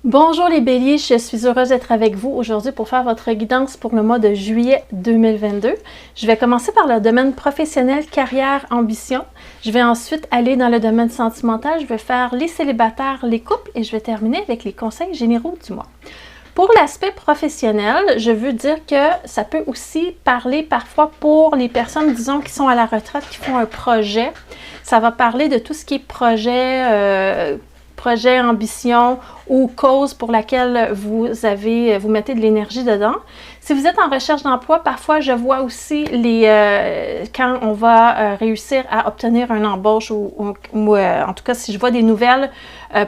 Bonjour les béliers, je suis heureuse d'être avec vous aujourd'hui pour faire votre guidance pour le mois de juillet 2022. Je vais commencer par le domaine professionnel, carrière, ambition. Je vais ensuite aller dans le domaine sentimental, je vais faire les célibataires, les couples et je vais terminer avec les conseils généraux du mois. Pour l'aspect professionnel, je veux dire que ça peut aussi parler parfois pour les personnes, disons, qui sont à la retraite, qui font un projet. Ça va parler de tout ce qui est projet, ambition ou cause pour laquelle vous mettez de l'énergie dedans. Si vous êtes en recherche d'emploi, parfois je vois aussi quand on va réussir à obtenir une embauche ou en tout cas si je vois des nouvelles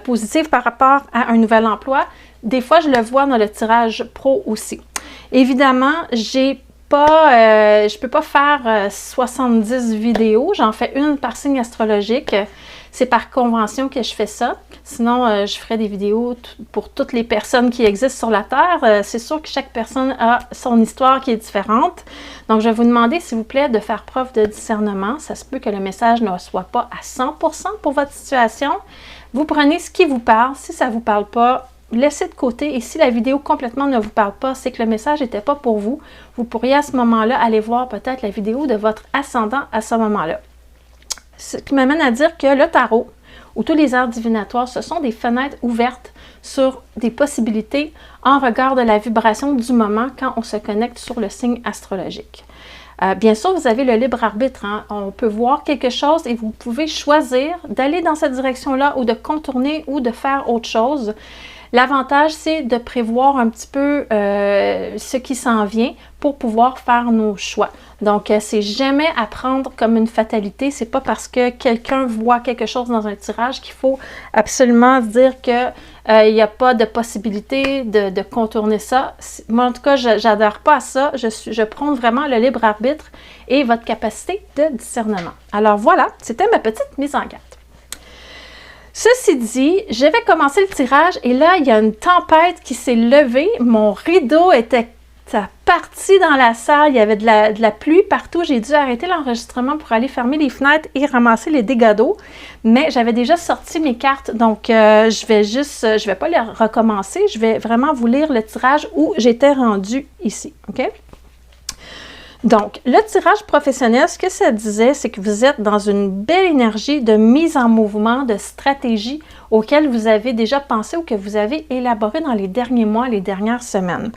positives par rapport à un nouvel emploi, des fois je le vois dans le tirage pro aussi. Évidemment, je peux pas faire 70 vidéos, j'en fais une par signe astrologique. C'est par convention que je fais ça. Sinon, je ferai des vidéos pour toutes les personnes qui existent sur la Terre. C'est sûr que chaque personne a son histoire qui est différente. Donc, je vais vous demander, s'il vous plaît, de faire preuve de discernement. Ça se peut que le message ne soit pas à 100% pour votre situation. Vous prenez ce qui vous parle. Si ça ne vous parle pas, laissez de côté. Et si la vidéo complètement ne vous parle pas, c'est que le message n'était pas pour vous. Vous pourriez à ce moment-là aller voir peut-être la vidéo de votre ascendant à ce moment-là. Ce qui m'amène à dire que le tarot ou tous les arts divinatoires, ce sont des fenêtres ouvertes sur des possibilités en regard de la vibration du moment quand on se connecte sur le signe astrologique. Bien sûr, vous avez le libre arbitre. Hein? On peut voir quelque chose et vous pouvez choisir d'aller dans cette direction-là ou de contourner ou de faire autre chose. L'avantage, c'est de prévoir un petit peu ce qui s'en vient pour pouvoir faire nos choix. Donc, c'est jamais à prendre comme une fatalité. C'est pas parce que quelqu'un voit quelque chose dans un tirage qu'il faut absolument dire que il n'y a pas de possibilité de contourner ça. Moi, en tout cas, je n'adhère pas à ça. Je prône vraiment le libre arbitre et votre capacité de discernement. Alors voilà, c'était ma petite mise en garde. Ceci dit, je vais commencer le tirage et là, il y a une tempête qui s'est levée. Mon rideau était parti dans la salle. Il y avait de la pluie partout. J'ai dû arrêter l'enregistrement pour aller fermer les fenêtres et ramasser les dégâts d'eau. Mais j'avais déjà sorti mes cartes, donc je vais pas les recommencer. Je vais vraiment vous lire le tirage où j'étais rendue ici. OK? Donc, le tirage professionnel, ce que ça disait, c'est que vous êtes dans une belle énergie de mise en mouvement, de stratégie auquel vous avez déjà pensé ou que vous avez élaboré dans les derniers mois, les dernières semaines.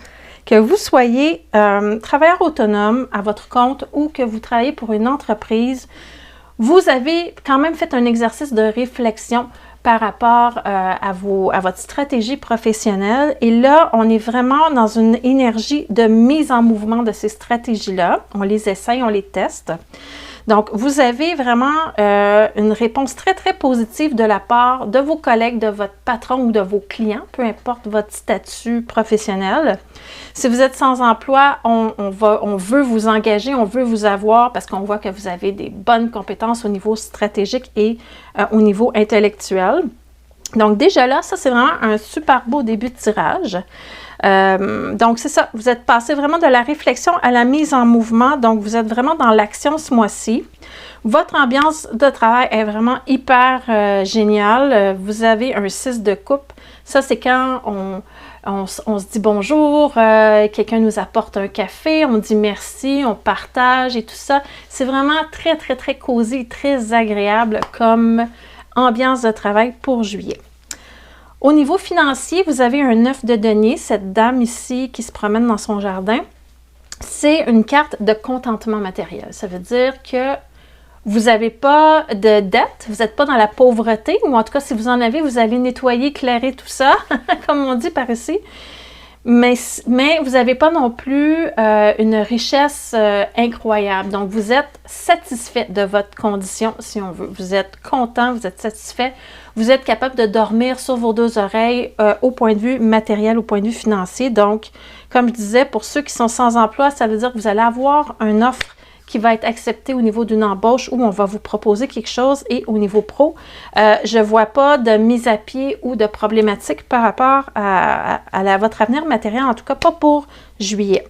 Que vous soyez travailleur autonome à votre compte ou que vous travaillez pour une entreprise, vous avez quand même fait un exercice de réflexion par rapport à votre stratégie professionnelle. Et là, on est vraiment dans une énergie de mise en mouvement de ces stratégies-là. On les essaye, on les teste. Donc, vous avez vraiment une réponse très, très positive de la part de vos collègues, de votre patron ou de vos clients, peu importe votre statut professionnel. Si vous êtes sans emploi, on veut vous engager, on veut vous avoir parce qu'on voit que vous avez des bonnes compétences au niveau stratégique et au niveau intellectuel. Donc, déjà là, ça, c'est vraiment un super beau début de tirage. Donc, c'est ça, vous êtes passé vraiment de la réflexion à la mise en mouvement. Donc, vous êtes vraiment dans l'action ce mois-ci. Votre ambiance de travail est vraiment hyper géniale. Vous avez un 6 de coupe. Ça, c'est quand on se dit bonjour, quelqu'un nous apporte un café, on dit merci, on partage et tout ça. C'est vraiment très, très, très cosy, très agréable comme ambiance de travail pour juillet. Au niveau financier, vous avez un 9 de denier, cette dame ici qui se promène dans son jardin. C'est une carte de contentement matériel. Ça veut dire que vous n'avez pas de dette, vous n'êtes pas dans la pauvreté, ou en tout cas, si vous en avez, vous allez nettoyer, éclairer tout ça, comme on dit par ici. Mais vous n'avez pas non plus une richesse incroyable. Donc, vous êtes satisfait de votre condition, si on veut. Vous êtes content, vous êtes satisfait. Vous êtes capable de dormir sur vos deux oreilles au point de vue matériel, au point de vue financier. Donc, comme je disais, pour ceux qui sont sans emploi, ça veut dire que vous allez avoir une offre qui va être acceptée au niveau d'une embauche où on va vous proposer quelque chose et au niveau pro, je ne vois pas de mise à pied ou de problématique par rapport à votre avenir matériel, en tout cas pas pour juillet.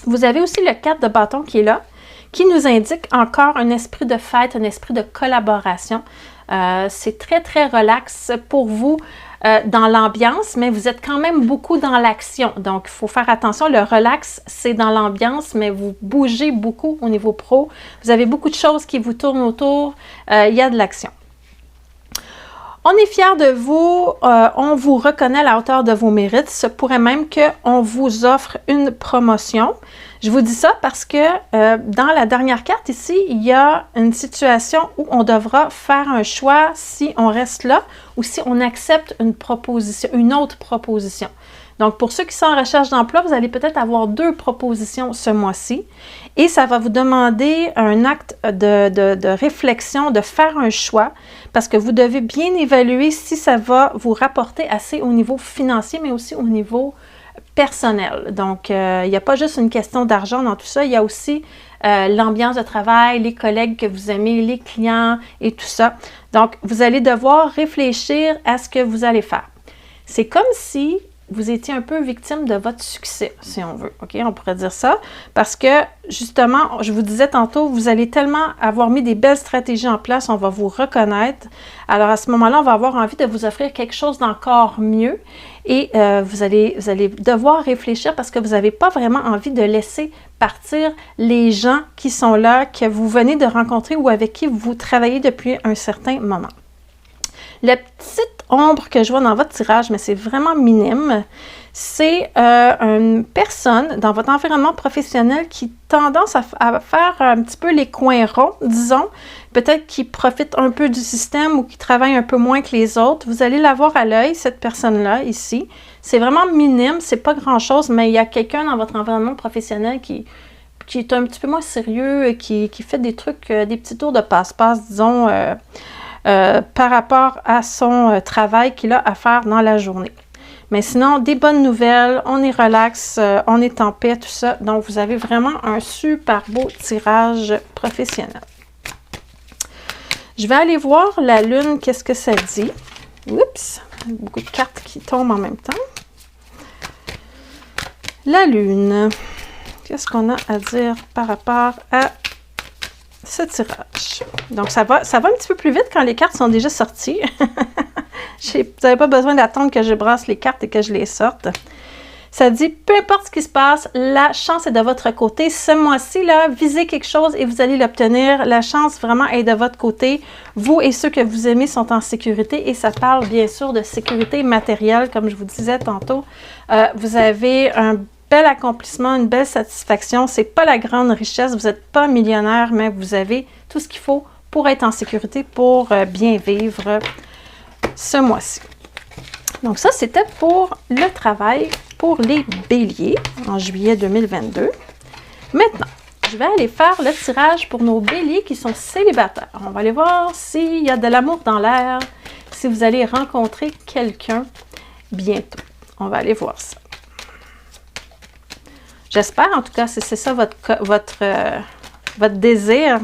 Vous avez aussi le 4 de bâton qui est là, qui nous indique encore un esprit de fête, un esprit de collaboration. C'est très, très relax pour vous. dans l'ambiance, mais vous êtes quand même beaucoup dans l'action. Donc, il faut faire attention. Le relax, c'est dans l'ambiance, mais vous bougez beaucoup au niveau pro. Vous avez beaucoup de choses qui vous tournent autour. Il y a de l'action. On est fiers de vous, on vous reconnaît à la hauteur de vos mérites. Ce pourrait même qu'on vous offre une promotion. Je vous dis ça parce que dans la dernière carte ici, il y a une situation où on devra faire un choix si on reste là ou si on accepte une proposition, une autre proposition. Donc, pour ceux qui sont en recherche d'emploi, vous allez peut-être avoir 2 propositions ce mois-ci et ça va vous demander un acte de réflexion, de faire un choix parce que vous devez bien évaluer si ça va vous rapporter assez au niveau financier, mais aussi au niveau personnel. Donc, il n'y a pas juste une question d'argent dans tout ça, il y a aussi l'ambiance de travail, les collègues que vous aimez, les clients et tout ça. Donc, vous allez devoir réfléchir à ce que vous allez faire. C'est comme si vous étiez un peu victime de votre succès, si on veut. OK, on pourrait dire ça. Parce que, justement, je vous disais tantôt, vous allez tellement avoir mis des belles stratégies en place, on va vous reconnaître. Alors, à ce moment-là, on va avoir envie de vous offrir quelque chose d'encore mieux. Et vous allez devoir réfléchir parce que vous n'avez pas vraiment envie de laisser partir les gens qui sont là, que vous venez de rencontrer ou avec qui vous travaillez depuis un certain moment. La petite ombre que je vois dans votre tirage, mais c'est vraiment minime, c'est une personne dans votre environnement professionnel qui a tendance à faire un petit peu les coins ronds, disons, peut-être qui profite un peu du système ou qui travaille un peu moins que les autres. Vous allez la voir à l'œil, cette personne-là, ici. C'est vraiment minime, c'est pas grand-chose, mais il y a quelqu'un dans votre environnement professionnel qui est un petit peu moins sérieux, qui fait des trucs, des petits tours de passe-passe, disons, par rapport à son travail qu'il a à faire dans la journée. Mais sinon, des bonnes nouvelles, on est relax, on est en paix, tout ça. Donc, vous avez vraiment un super beau tirage professionnel. Je vais aller voir la lune, qu'est-ce que ça dit. Oups, beaucoup de cartes qui tombent en même temps. La lune, qu'est-ce qu'on a à dire par rapport à ce tirage? Donc, ça va un petit peu plus vite quand les cartes sont déjà sorties. Vous n'avez pas besoin d'attendre que je brasse les cartes et que je les sorte. Ça dit, peu importe ce qui se passe, la chance est de votre côté. Ce mois-ci, là, visez quelque chose et vous allez l'obtenir. La chance vraiment est de votre côté. Vous et ceux que vous aimez sont en sécurité et ça parle bien sûr de sécurité matérielle, comme je vous disais tantôt. Vous avez un bel accomplissement, une belle satisfaction. Ce n'est pas la grande richesse, vous n'êtes pas millionnaire, mais vous avez tout ce qu'il faut pour être en sécurité, pour bien vivre ce mois-ci. Donc ça, c'était pour le travail pour les béliers en juillet 2022. Maintenant, je vais aller faire le tirage pour nos béliers qui sont célibataires. On va aller voir s'il y a de l'amour dans l'air, si vous allez rencontrer quelqu'un bientôt. On va aller voir ça. J'espère, en tout cas, si c'est ça votre désir.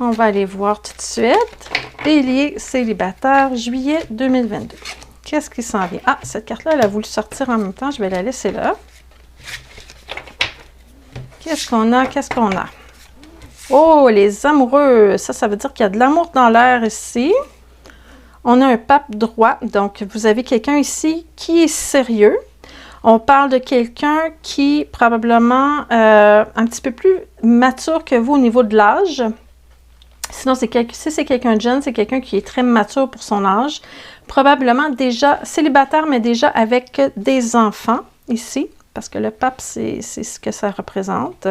On va aller voir tout de suite. Bélier célibataire, juillet 2022. Qu'est-ce qui s'en vient? Ah, cette carte-là, elle a voulu sortir en même temps. Je vais la laisser là. Qu'est-ce qu'on a? Qu'est-ce qu'on a? Oh, les amoureux! Ça veut dire qu'il y a de l'amour dans l'air ici. On a un pape droit. Donc, vous avez quelqu'un ici qui est sérieux. On parle de quelqu'un qui probablement un petit peu plus mature que vous au niveau de l'âge. Sinon, si c'est quelqu'un de jeune, c'est quelqu'un qui est très mature pour son âge. Probablement déjà célibataire, mais déjà avec des enfants ici, parce que le pape, c'est ce que ça représente.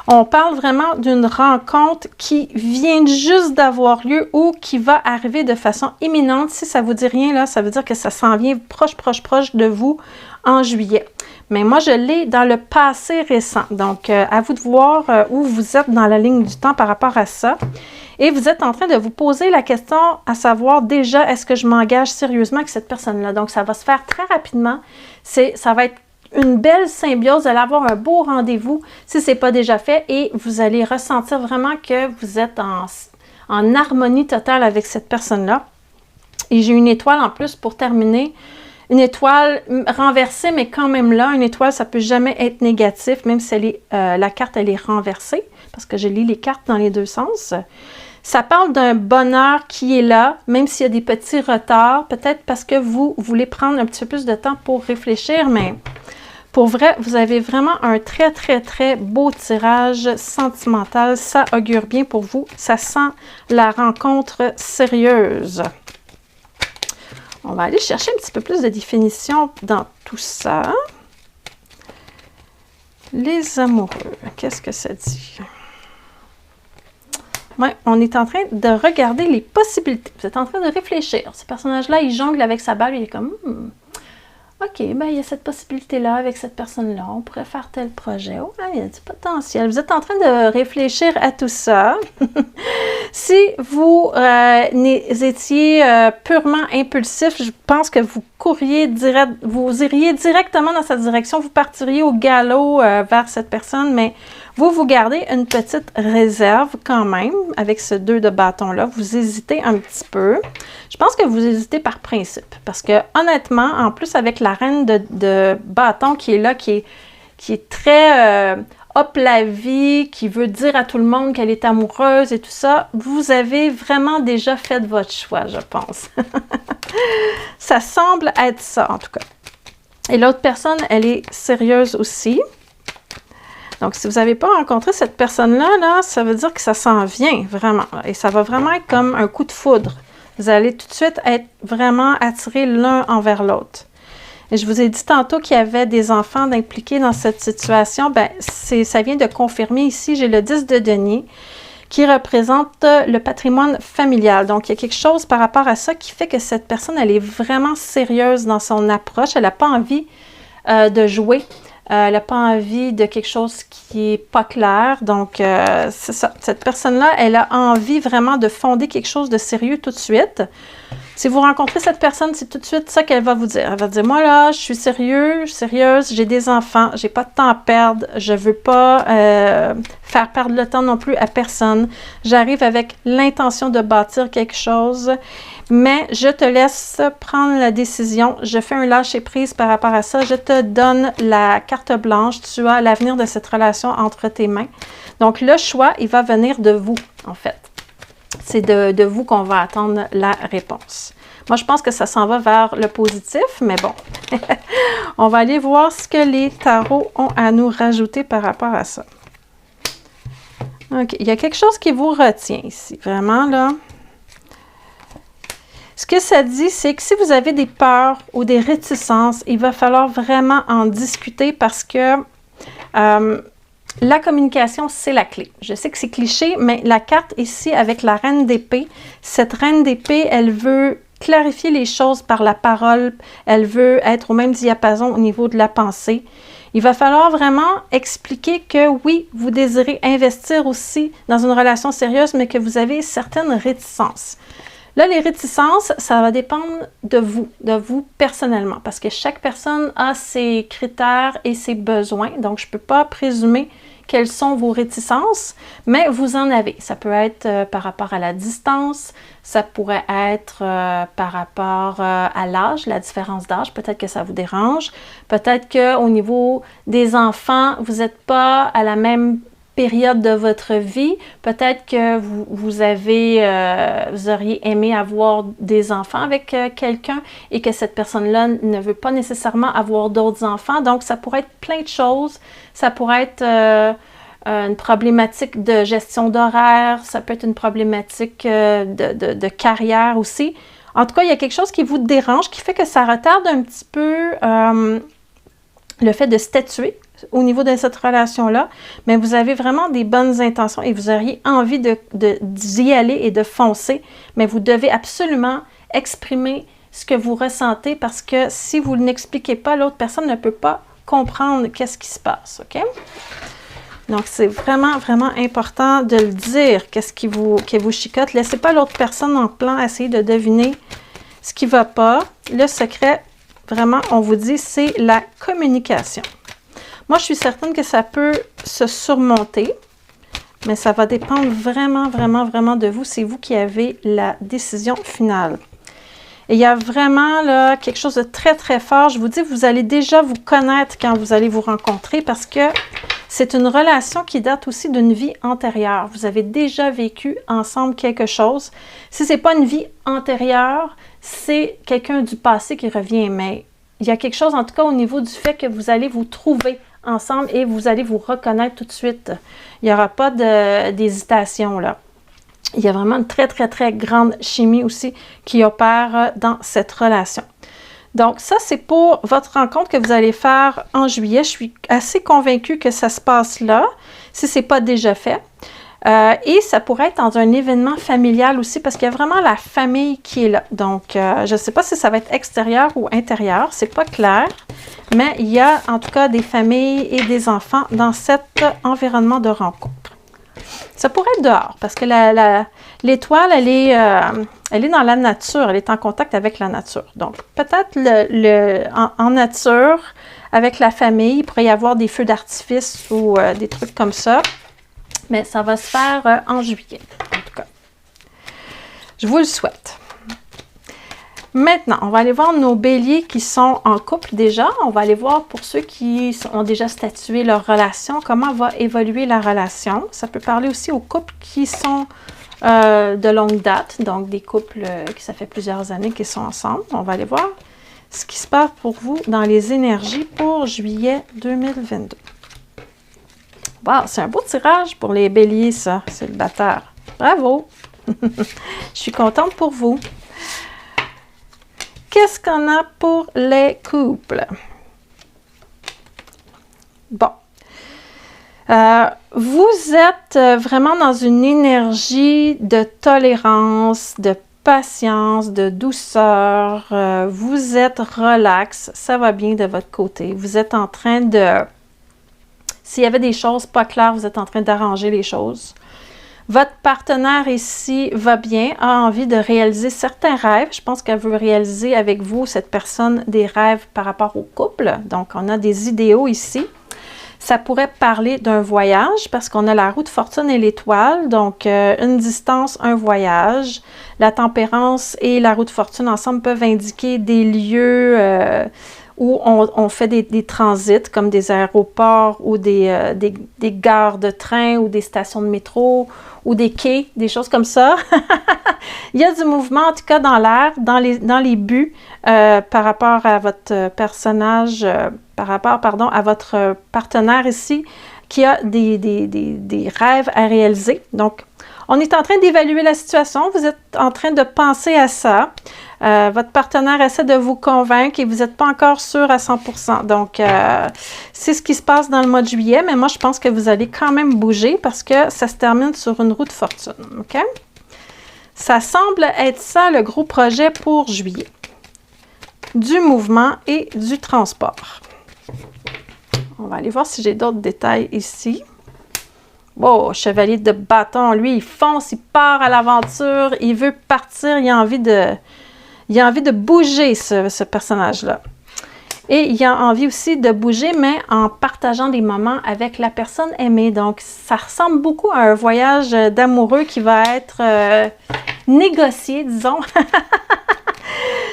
On parle vraiment d'une rencontre qui vient juste d'avoir lieu ou qui va arriver de façon imminente. Si ça ne vous dit rien, là, ça veut dire que ça s'en vient proche de vous en juillet. Mais moi, je l'ai dans le passé récent. Donc, à vous de voir où vous êtes dans la ligne du temps par rapport à ça. Et vous êtes en train de vous poser la question à savoir déjà, est-ce que je m'engage sérieusement avec cette personne-là? Donc, ça va se faire très rapidement. Ça va être une belle symbiose, d'aller avoir un beau rendez-vous si ce n'est pas déjà fait. Et vous allez ressentir vraiment que vous êtes en harmonie totale avec cette personne-là. Et j'ai une étoile en plus pour terminer. Une étoile renversée, mais quand même là, une étoile, ça ne peut jamais être négatif, même si la carte elle est renversée, parce que je lis les cartes dans les deux sens. Ça parle d'un bonheur qui est là, même s'il y a des petits retards, peut-être parce que vous voulez prendre un petit peu plus de temps pour réfléchir, mais pour vrai, vous avez vraiment un très, très, très beau tirage sentimental. Ça augure bien pour vous. Ça sent la rencontre sérieuse. On va aller chercher un petit peu plus de définition dans tout ça. Les amoureux, qu'est-ce que ça dit? Oui, on est en train de regarder les possibilités. Vous êtes en train de réfléchir. Ce personnage-là, il jongle avec sa balle. Il est comme, OK, ben il y a cette possibilité-là avec cette personne-là. On pourrait faire tel projet. Oh, il y a du potentiel. Vous êtes en train de réfléchir à tout ça. Si vous étiez purement impulsif, je pense que vous vous iriez directement dans cette direction. Vous partiriez au galop vers cette personne, mais vous gardez une petite réserve quand même avec ce 2 de bâton-là. Vous hésitez un petit peu. Je pense que vous hésitez par principe parce que honnêtement, en plus avec la reine de bâton qui est là, qui est très hop la vie, qui veut dire à tout le monde qu'elle est amoureuse et tout ça, vous avez vraiment déjà fait votre choix, je pense. Ça semble être ça en tout cas. Et l'autre personne, elle est sérieuse aussi. Donc, si vous n'avez pas rencontré cette personne-là, ça veut dire que ça s'en vient, vraiment. Et ça va vraiment être comme un coup de foudre. Vous allez tout de suite être vraiment attirés l'un envers l'autre. Et je vous ai dit tantôt qu'il y avait des enfants impliqués dans cette situation. Bien, ça vient de confirmer ici, j'ai le 10 de denier qui représente le patrimoine familial. Donc, il y a quelque chose par rapport à ça qui fait que cette personne, elle est vraiment sérieuse dans son approche. Elle n'a pas envie de jouer. Elle n'a pas envie de quelque chose qui n'est pas clair. Donc, c'est ça. Cette personne-là, elle a envie vraiment de fonder quelque chose de sérieux tout de suite. Si vous rencontrez cette personne, c'est tout de suite ça qu'elle va vous dire. Elle va dire, moi là, je suis sérieuse, j'ai des enfants, j'ai pas de temps à perdre, je veux pas faire perdre le temps non plus à personne. J'arrive avec l'intention de bâtir quelque chose, mais je te laisse prendre la décision. Je fais un lâcher-prise par rapport à ça. Je te donne la carte blanche. Tu as l'avenir de cette relation entre tes mains. Donc, le choix, il va venir de vous, en fait. C'est de vous qu'on va attendre la réponse. Moi, je pense que ça s'en va vers le positif, mais bon. On va aller voir ce que les tarots ont à nous rajouter par rapport à ça. OK. Il y a quelque chose qui vous retient ici. Vraiment, là. Ce que ça dit, c'est que si vous avez des peurs ou des réticences, il va falloir vraiment en discuter parce que la communication, c'est la clé. Je sais que c'est cliché, mais la carte ici avec la reine d'épée, cette reine d'épée, elle veut clarifier les choses par la parole. Elle veut être au même diapason au niveau de la pensée. Il va falloir vraiment expliquer que oui, vous désirez investir aussi dans une relation sérieuse, mais que vous avez certaines réticences. Là, les réticences, ça va dépendre de vous personnellement, parce que chaque personne a ses critères et ses besoins. Donc, je ne peux pas présumer quelles sont vos réticences, mais vous en avez. Ça peut être par rapport à la distance, ça pourrait être par rapport à l'âge, la différence d'âge. Peut-être que ça vous dérange. Peut-être qu'au niveau des enfants, vous n'êtes pas à la même période de votre vie. Peut-être que vous auriez aimé avoir des enfants avec quelqu'un et que cette personne-là ne veut pas nécessairement avoir d'autres enfants. Donc, ça pourrait être plein de choses. Ça pourrait être une problématique de gestion d'horaire. Ça peut être une problématique de carrière aussi. En tout cas, il y a quelque chose qui vous dérange, qui fait que ça retarde un petit peu le fait de statuer au niveau de cette relation-là, mais vous avez vraiment des bonnes intentions et vous auriez envie d'y aller et de foncer, mais vous devez absolument exprimer ce que vous ressentez parce que si vous n'expliquez pas, l'autre personne ne peut pas comprendre qu'est-ce qui se passe, OK? Donc, c'est vraiment, vraiment important de le dire, qu'est-ce qui vous chicote. Laissez pas l'autre personne en plan essayer de deviner ce qui ne va pas. Le secret, vraiment, on vous dit, c'est la communication. Moi, je suis certaine que ça peut se surmonter, mais ça va dépendre vraiment, vraiment, vraiment de vous. C'est vous qui avez la décision finale. Et il y a vraiment là quelque chose de très, très fort. Je vous dis, vous allez déjà vous connaître quand vous allez vous rencontrer parce que C'est une relation qui date aussi d'une vie antérieure. Vous avez déjà vécu ensemble quelque chose. Si ce n'est pas une vie antérieure, c'est quelqu'un du passé qui revient. Mais il y a quelque chose, en tout cas, au niveau du fait que vous allez vous trouver ensemble et vous allez vous reconnaître tout de suite. Il n'y aura pas d'hésitation, là. Il y a vraiment une très, très, très grande chimie aussi qui opère dans cette relation. Donc, ça, c'est pour votre rencontre que vous allez faire en juillet. Je suis assez convaincue que ça se passe là, si ce n'est pas déjà fait. Et ça pourrait être dans un événement familial aussi, parce qu'il y a vraiment la famille qui est là. Donc, je ne sais pas si ça va être extérieur ou intérieur, c'est pas clair. Mais il y a en tout cas des familles et des enfants dans cet environnement de rencontre. Ça pourrait être dehors, parce que l'étoile, elle est dans la nature, elle est en contact avec la nature. Donc, peut-être en nature, avec la famille, il pourrait y avoir des feux d'artifice ou des trucs comme ça. Mais ça va se faire en juillet, en tout cas. Je vous le souhaite. Maintenant, on va aller voir nos béliers qui sont en couple déjà. On va aller voir pour ceux qui ont déjà statué leur relation, comment va évoluer la relation. Ça peut parler aussi aux couples qui sont de longue date, donc des couples qui ça fait plusieurs années qu'ils sont ensemble. On va aller voir ce qui se passe pour vous dans les énergies pour juillet 2022. Wow, c'est un beau tirage pour les béliers, ça, célibataires. Bravo! Je suis contente pour vous. Qu'est-ce qu'on a pour les couples? Bon. Vous êtes vraiment dans une énergie de tolérance, de patience, de douceur. Vous êtes relax, ça va bien de votre côté. Vous êtes en train de... S'il y avait des choses pas claires, vous êtes en train d'arranger les choses. Votre partenaire ici va bien, a envie de réaliser certains rêves. Je pense qu'elle veut réaliser avec vous, cette personne, des rêves par rapport au couple. Donc, on a des idéaux ici. Ça pourrait parler d'un voyage parce qu'on a la roue de fortune et l'étoile. Donc, une distance, un voyage. La tempérance et la roue de fortune ensemble peuvent indiquer des lieux où on fait des transits comme des aéroports ou des gares de train ou des stations de métro ou des quais, des choses comme ça. Il y a du mouvement, en tout cas dans l'air, dans les buts par rapport à votre personnage, par rapport, pardon, à votre partenaire ici qui a des rêves à réaliser. Donc, on est en train d'évaluer la situation, vous êtes en train de penser à ça. Votre partenaire essaie de vous convaincre et vous n'êtes pas encore sûr à 100%. Donc, c'est ce qui se passe dans le mois de juillet, mais moi, je pense que vous allez quand même bouger parce que ça se termine sur une roue de fortune. OK? Ça semble être ça, le gros projet pour juillet. Du mouvement et du transport. On va aller voir si j'ai d'autres détails ici. Oh, chevalier de bâton, lui, il fonce, il part à l'aventure, il veut partir, il a envie de bouger, ce personnage-là. Et il a envie aussi de bouger, mais en partageant des moments avec la personne aimée. Donc, ça ressemble beaucoup à un voyage d'amoureux qui va être négocié, disons.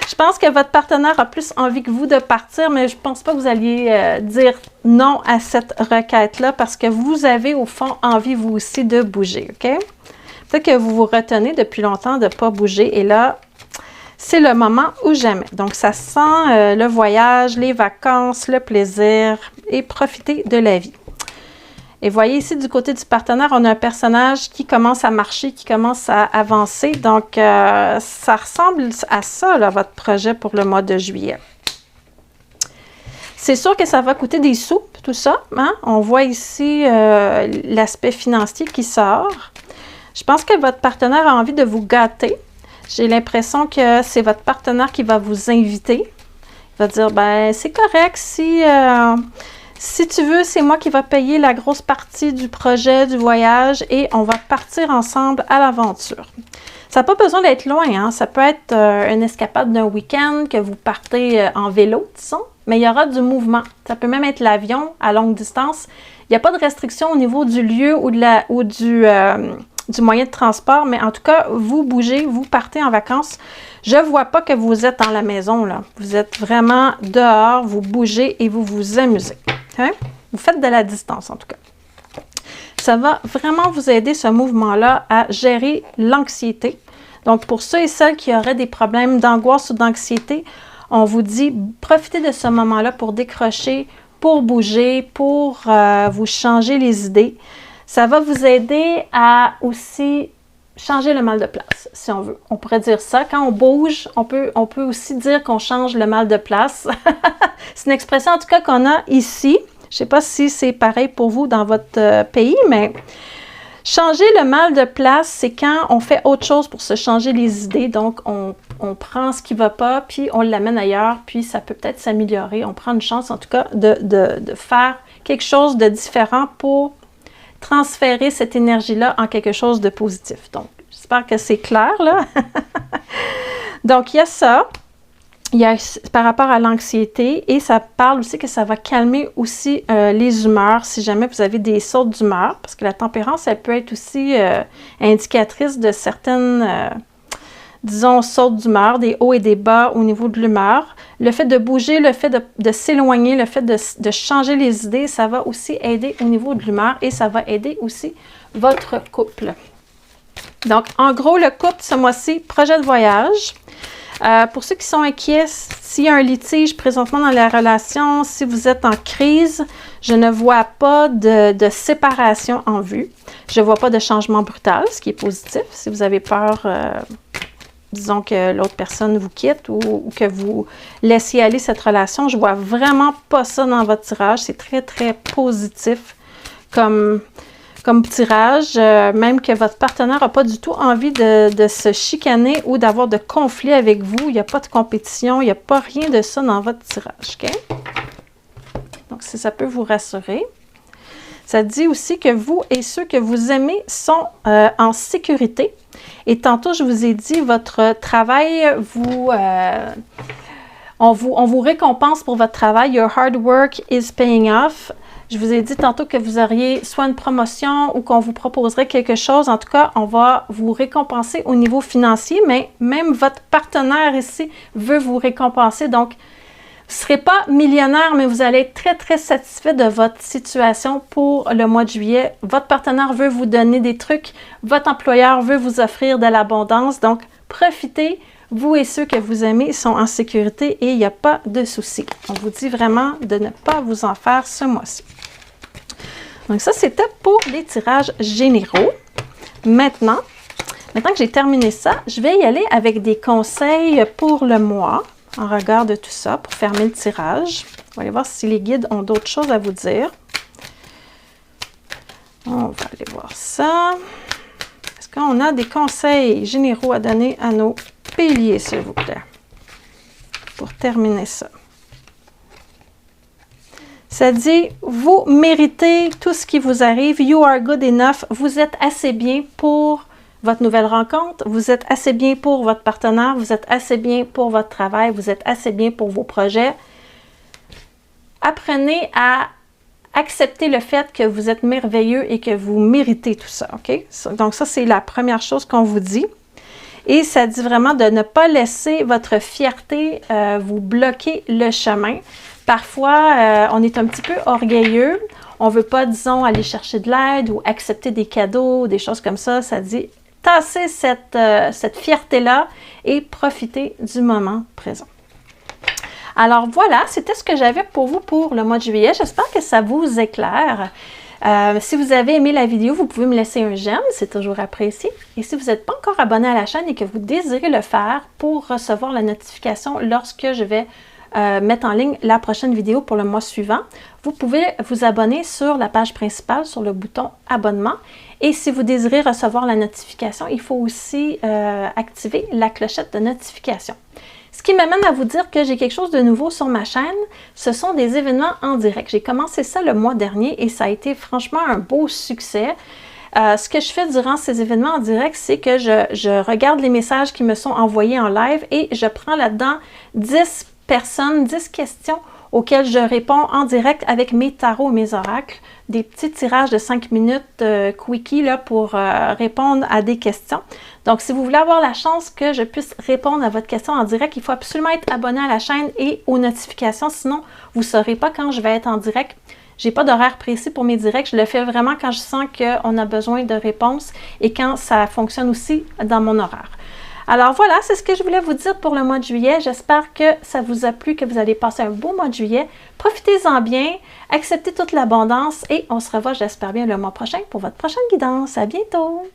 Je pense que votre partenaire a plus envie que vous de partir, mais je ne pense pas que vous alliez dire non à cette requête-là parce que vous avez au fond envie vous aussi de bouger, OK? Peut-être que vous vous retenez depuis longtemps de ne pas bouger et là, c'est le moment ou jamais. Donc, ça sent le voyage, les vacances, le plaisir et profiter de la vie. Et voyez ici, du côté du partenaire, on a un personnage qui commence à marcher, qui commence à avancer. Donc, ça ressemble à ça, là, votre projet pour le mois de juillet. C'est sûr que ça va coûter des sous, tout ça. Hein? On voit ici l'aspect financier qui sort. Je pense que votre partenaire a envie de vous gâter. J'ai l'impression que c'est votre partenaire qui va vous inviter. Il va dire, ben c'est correct si tu veux, c'est moi qui va payer la grosse partie du projet, du voyage et on va partir ensemble à l'aventure. Ça n'a pas besoin d'être loin, hein? Ça peut être une escapade d'un week-end que vous partez en vélo, disons, mais il y aura du mouvement. Ça peut même être l'avion à longue distance. Il n'y a pas de restriction au niveau du lieu ou du moyen de transport, mais en tout cas, vous bougez, vous partez en vacances. Je ne vois pas que vous êtes dans la maison, là. Vous êtes vraiment dehors, vous bougez et vous vous amusez. Hein? Vous faites de la distance, en tout cas. Ça va vraiment vous aider, ce mouvement-là, à gérer l'anxiété. Donc, pour ceux et celles qui auraient des problèmes d'angoisse ou d'anxiété, on vous dit, profitez de ce moment-là pour décrocher, pour bouger, pour vous changer les idées. Ça va vous aider à aussi changer le mal de place, si on veut. On pourrait dire ça. Quand on bouge, on peut aussi dire qu'on change le mal de place. C'est une expression, en tout cas, qu'on a ici. Je ne sais pas si c'est pareil pour vous dans votre pays, mais changer le mal de place, c'est quand on fait autre chose pour se changer les idées. Donc, on prend ce qui ne va pas, puis on l'amène ailleurs, puis ça peut peut-être s'améliorer. On prend une chance, en tout cas, de faire quelque chose de différent pour transférer cette énergie-là en quelque chose de positif. Donc, j'espère que c'est clair, là. Donc, il y a ça. Il y a par rapport à l'anxiété et ça parle aussi que ça va calmer aussi les humeurs si jamais vous avez des sautes d'humeur, parce que la tempérance, elle peut être aussi indicatrice de certaines, disons, sautes d'humeur, des hauts et des bas au niveau de l'humeur. Le fait de bouger, le fait de s'éloigner, le fait de changer les idées, ça va aussi aider au niveau de l'humeur et ça va aider aussi votre couple. Donc, en gros, le couple, ce mois-ci, projet de voyage. Pour ceux qui sont inquiets, s'il y a un litige présentement dans la relation, si vous êtes en crise, je ne vois pas de séparation en vue. Je ne vois pas de changement brutal, ce qui est positif. Si vous avez peur, disons que l'autre personne vous quitte ou que vous laissiez aller cette relation, je ne vois vraiment pas ça dans votre tirage. C'est très, très positif comme tirage, même que votre partenaire n'a pas du tout envie de se chicaner ou d'avoir de conflit avec vous. Il n'y a pas de compétition, il n'y a pas rien de ça dans votre tirage. Okay? Donc, si ça peut vous rassurer. Ça dit aussi que vous et ceux que vous aimez sont en sécurité. Et tantôt, je vous ai dit, votre travail, on vous récompense pour votre travail. Your hard work is paying off. Je vous ai dit tantôt que vous auriez soit une promotion ou qu'on vous proposerait quelque chose. En tout cas, on va vous récompenser au niveau financier, mais même votre partenaire ici veut vous récompenser. Donc, vous ne serez pas millionnaire, mais vous allez être très, très satisfait de votre situation pour le mois de juillet. Votre partenaire veut vous donner des trucs. Votre employeur veut vous offrir de l'abondance. Donc, profitez. Vous et ceux que vous aimez sont en sécurité et il n'y a pas de souci. On vous dit vraiment de ne pas vous en faire ce mois-ci. Donc ça, c'était pour les tirages généraux. Maintenant que j'ai terminé ça, je vais y aller avec des conseils pour le mois en regard de tout ça pour fermer le tirage. On va aller voir si les guides ont d'autres choses à vous dire. On va aller voir ça. Est-ce qu'on a des conseils généraux à donner à nos béliers, s'il vous plaît, pour terminer ça? Ça dit, vous méritez tout ce qui vous arrive. You are good enough. Vous êtes assez bien pour votre nouvelle rencontre. Vous êtes assez bien pour votre partenaire. Vous êtes assez bien pour votre travail. Vous êtes assez bien pour vos projets. Apprenez à accepter le fait que vous êtes merveilleux et que vous méritez tout ça. OK? Donc ça, c'est la première chose qu'on vous dit. Et ça dit vraiment de ne pas laisser votre fierté vous bloquer le chemin. Parfois, on est un petit peu orgueilleux. On ne veut pas, disons, aller chercher de l'aide ou accepter des cadeaux, des choses comme ça. Ça dit, tassez cette fierté-là et profitez du moment présent. Alors voilà, c'était ce que j'avais pour vous pour le mois de juillet. J'espère que ça vous éclaire. Si vous avez aimé la vidéo, vous pouvez me laisser un j'aime, c'est toujours apprécié. Et si vous n'êtes pas encore abonné à la chaîne et que vous désirez le faire pour recevoir la notification lorsque je vais mettre en ligne la prochaine vidéo pour le mois suivant, vous pouvez vous abonner sur la page principale, sur le bouton abonnement. Et si vous désirez recevoir la notification, il faut aussi activer la clochette de notification. Ce qui m'amène à vous dire que j'ai quelque chose de nouveau sur ma chaîne, ce sont des événements en direct. J'ai commencé ça le mois dernier et ça a été franchement un beau succès. Ce que je fais durant ces événements en direct, c'est que je regarde les messages qui me sont envoyés en live et je prends là-dedans 10 personnes, 10 questions auxquelles je réponds en direct avec mes tarots, mes oracles, des petits tirages de 5 minutes quickie là, pour répondre à des questions. Donc, si vous voulez avoir la chance que je puisse répondre à votre question en direct, il faut absolument être abonné à la chaîne et aux notifications, sinon vous ne saurez pas quand je vais être en direct. J'ai pas d'horaire précis pour mes directs. Je le fais vraiment quand je sens qu'on a besoin de réponses et quand ça fonctionne aussi dans mon horaire. Alors voilà, c'est ce que je voulais vous dire pour le mois de juillet. J'espère que ça vous a plu, que vous allez passer un beau mois de juillet. Profitez-en bien, acceptez toute l'abondance et on se revoit, j'espère bien, le mois prochain pour votre prochaine guidance. À bientôt!